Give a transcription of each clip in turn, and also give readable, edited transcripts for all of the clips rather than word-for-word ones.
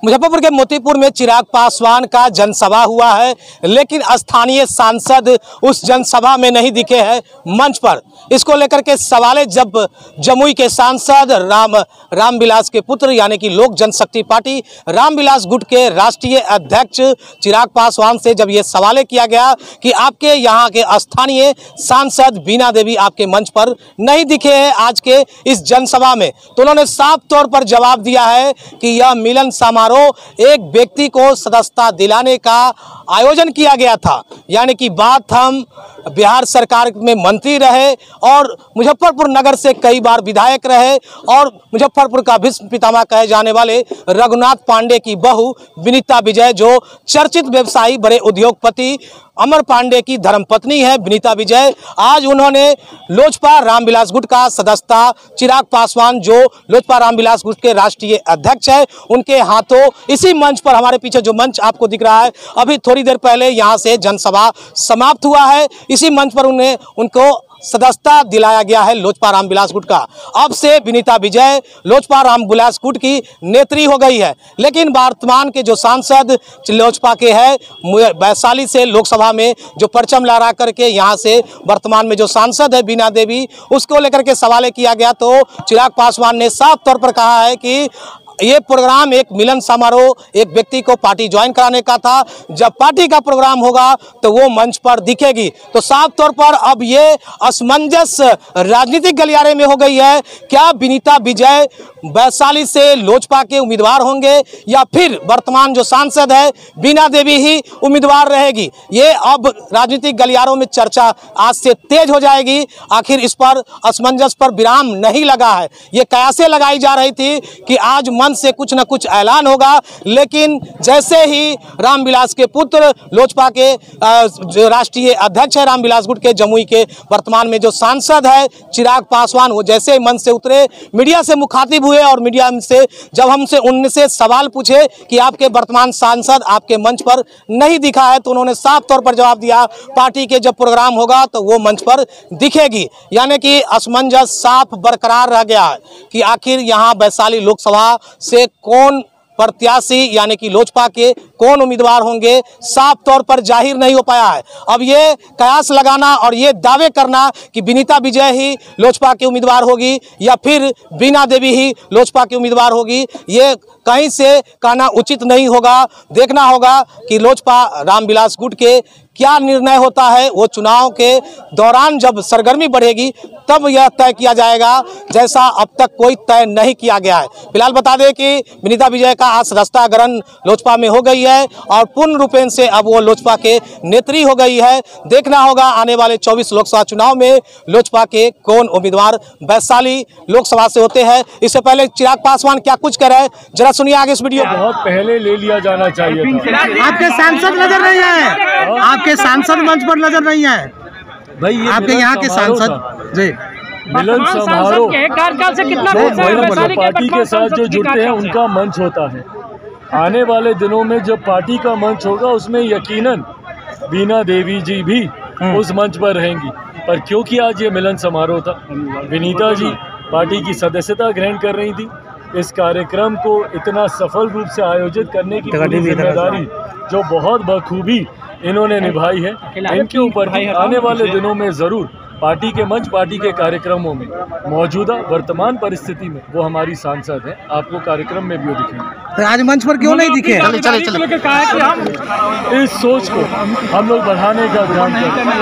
मुजफ्फरपुर के मोतीपुर में चिराग पासवान का जनसभा हुआ है, लेकिन स्थानीय सांसद उस जनसभा में नहीं दिखे हैं मंच पर। इसको लेकर के सवाल जब जमुई के सांसद रामविलास के पुत्र यानी कि लोक जनशक्ति पार्टी रामविलास गुट के राष्ट्रीय अध्यक्ष चिराग पासवान से जब ये सवाल किया गया कि आपके यहाँ के स्थानीय सांसद बीना देवी आपके मंच पर नहीं दिखे हैं आज के इस जनसभा में, तो उन्होंने साफ तौर पर जवाब दिया है कि यह मिलन समारोह एक व्यक्ति को सदस्यता दिलाने का आयोजन किया गया था। यानी कि बात हम बिहार सरकार में मंत्री रहे और मुजफ्फरपुर नगर से कई बार विधायक रहे और मुजफ्फरपुर का भीष्म पितामह कहे जाने वाले रघुनाथ पांडे की बहू विनीता विजय, जो चर्चित व्यवसायी बड़े उद्योगपति अमर पांडे की धर्मपत्नी है विनीता विजय, आज उन्होंने लोजपा रामविलास गुट का सदस्यता चिराग पासवान जो लोजपा रामविलास गुट के राष्ट्रीय अध्यक्ष है उनके हाथों इसी मंच पर, हमारे पीछे जो मंच आपको दिख रहा है अभी थोड़ी देर पहले यहाँ से जनसभा समाप्त हुआ है, इसी मंच पर उनको सदस्यता दिलाया गया है लोजपा रामविलास गुट का। अब से विनीता विजय लोजपा रामविलास गुट की नेत्री हो गई है। लेकिन वर्तमान के जो सांसद लोजपा के हैं वैशाली से लोकसभा में जो परचम लहरा करके यहाँ से वर्तमान में जो सांसद है बीना देवी, उसको लेकर के सवाल किया गया तो चिराग पासवान ने साफ तौर पर कहा है कि ये प्रोग्राम एक मिलन समारोह एक व्यक्ति को पार्टी ज्वाइन कराने का था, जब पार्टी का प्रोग्राम होगा तो वो मंच पर दिखेगी। तो साफ तौर पर अब ये असमंजस राजनीतिक गलियारे में हो गई है। क्या विनीता विजय वैशाली से लोजपा के उम्मीदवार होंगे या फिर वर्तमान जो सांसद है बीना देवी ही उम्मीदवार रहेगी? ये अब राजनीतिक गलियारों में चर्चा आज से तेज हो जाएगी। आखिर इस पर असमंजस पर विराम नहीं लगा है। ये कयासें लगाई जा रही थी कि आज मन से कुछ न कुछ ऐलान होगा, लेकिन जैसे ही रामविलास के पुत्र लोजपा के जो राष्ट्रीय अध्यक्ष है रामविलास गुट के जमुई के वर्तमान में जो सांसद है चिराग पासवान, वो जैसे ही मंच से उतरे मीडिया से मुखातिब हुए और मीडिया से जब हमसे उनसे सवाल पूछे कि आपके वर्तमान सांसद आपके मंच पर नहीं दिखा है, तो उन्होंने साफ तौर पर जवाब दिया पार्टी के जब प्रोग्राम होगा तो वो मंच पर दिखेगी। यानी कि असमंजस साफ बरकरार रह गया है कि आखिर यहाँ वैशाली लोकसभा से कौन प्रत्याशी यानी कि लोजपा के कौन उम्मीदवार होंगे साफ तौर पर जाहिर नहीं हो पाया है। अब ये कयास लगाना और ये दावे करना कि विनीता विजय ही लोजपा की उम्मीदवार होगी या फिर बीना देवी ही लोजपा की उम्मीदवार होगी, ये कहीं से कहना उचित नहीं होगा। देखना होगा कि लोजपा रामविलास गुट के क्या निर्णय होता है। वो चुनाव के दौरान जब सरगर्मी बढ़ेगी तब यह तय किया जाएगा, जैसा अब तक कोई तय नहीं किया गया है। फिलहाल बता दें कि विनीता विजय का आज सदस्यता ग्रहण लोजपा में हो गई है और पूर्ण रूपेण से अब वो लोजपा के नेत्री हो गई है। देखना होगा आने वाले 24 लोकसभा चुनाव में लोजपा के कौन उम्मीदवार वैशाली लोकसभा से होते हैं। इससे पहले चिराग पासवान क्या कुछ कर रहे हैं जरा सुनिए आगे इस वीडियो। बहुत पहले ले लिया जाना चाहिए था। आपके सांसद नजर नहीं है, आपके सांसद मंच पर नजर नहीं है भाई, आपके यहाँ के सांसद जी मिलन समारोह पार्टी के साथ जो जुड़ते हैं उनका मंच होता है। आने वाले दिनों में जब पार्टी का मंच होगा उसमें यकीनन बीना देवी जी भी उस मंच पर रहेंगी। पर क्योंकि आज ये मिलन समारोह था, विनीता जी पार्टी की सदस्यता ग्रहण कर रही थी, इस कार्यक्रम को इतना सफल रूप से आयोजित करने की पूरी जिम्मेदारी जो बहुत बखूबी इन्होंने निभाई है, इनके ऊपर भी आने वाले दिनों में ज़रूर पार्टी के मंच पार्टी के कार्यक्रमों में मौजूदा वर्तमान परिस्थिति में वो हमारी सांसद है, आपको कार्यक्रम में भी वो दिखेंगे। तो आज मंच पर क्यों नहीं दिखे? चले कहा कि हम इस सोच को हम लोग बढ़ाने का अभियान करते हैं।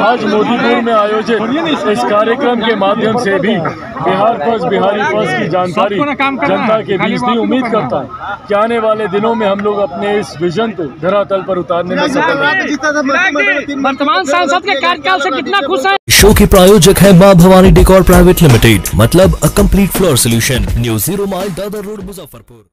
आज मोतीपुर में आयोजित इस कार्यक्रम के माध्यम से भी बिहार फर्स्ट बिहारी फर्स्ट की जानकारी जनता के बीच भी उम्मीद करता है कि आने वाले दिनों में हम लोग अपने इस विजन को धरातल पर उतारने में सफल रहेंगे। वर्तमान सांसद के कार्यकाल से कितना खुश है? शो के प्रायोजक है मां भवानी डेकोर प्राइवेट लिमिटेड, मतलब a complete floor solution, new 0 mile Dadar road Muzaffarpur.